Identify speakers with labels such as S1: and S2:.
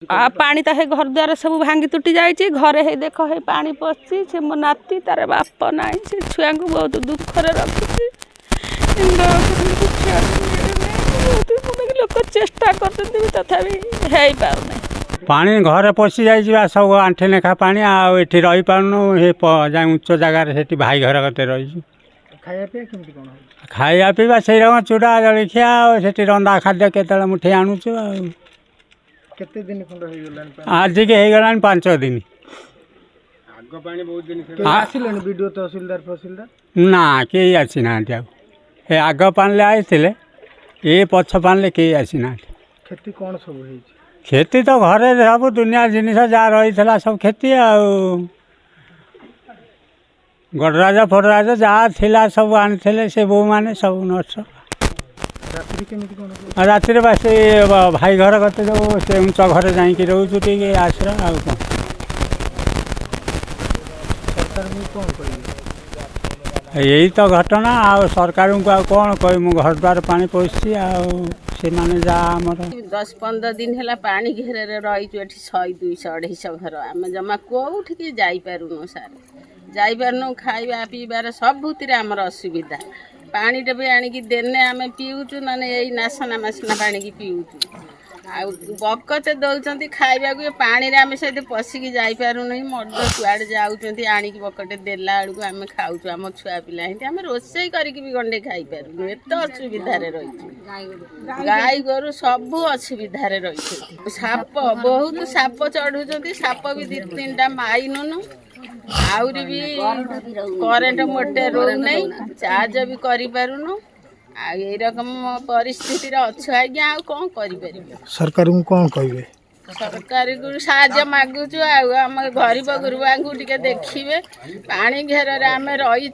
S1: पानी तो घर द्वार सब भांगी तुटी जाइए घरे हे देख हे पानी पशि से मो नाती तार बाप ना से छुआ को बहुत दुखरे रखी लोक चेष्टा कर तथापि है पार
S2: पानी घर पशि जा सब आंठे लेखा पानी आठी रही पार्नु उच्च जगार से भाई घर कते रही खाया पीवा से चूड़ा जलखिया से रंधा खाद्य केतला मुठे आणुचु
S3: केते दिन खंड हो गलान
S2: आज के हे गलान 5 दिन
S3: आगो पानी बहुत दिन आसिलन वीडियो तहसीलदार फसीलदार
S2: ना के आसी ना ए आग पानले आइथिले ए पछ पानले के आसी ना
S3: खेती कोन सब होई
S2: खेती तो घरे सब दुनिया जिनिस जा रही थला सब खेती आ गडराजा फडराजा जा थिला सब आनिथिले से बो माने सब नष्ट राति बस भाई घर कते जो से उच्च घर जाइए रोचु टे आश्रा आ यही तो घटना आ सरकार को कौन कह घर द्वार पानी पशि से माने जा आमर
S1: 10-15 दिन है पानी घेर रही 100-200-250 घर आम जमा कौटिक जापरूनु सार जापरूनु खाଇବା पीबार सबुतिर आमर असुविधा पानी टे भी आणिकी देने आम पीऊचु ना यही नासना मासना पानी की पीऊचु आ बकते दौरान खावा को पानी आम से पशिकी जापरूनु मर्द कुआड़े जाऊँच आणिकी बकटे देला बेलू आम खाऊँ आम छुआ पिला आम रोसई करके भी गंडे खाईपारूनु एत असुविधार रही गाई गोरु सबू असुविधार रही साप बहुत साप चढ़ुंट साप भी 2-3टा माइनुनु आउरी भी करेन्ट मोटे रोने चार्ज भी करूनु आई रकम परिस्थिति अच्छे आज्ञा आ कौन कर
S3: सरकार को कौन कहे
S1: सरकार को साहाय्य मागुचु आम गरीब गुरुआ को देखिए पानी घेर आम रही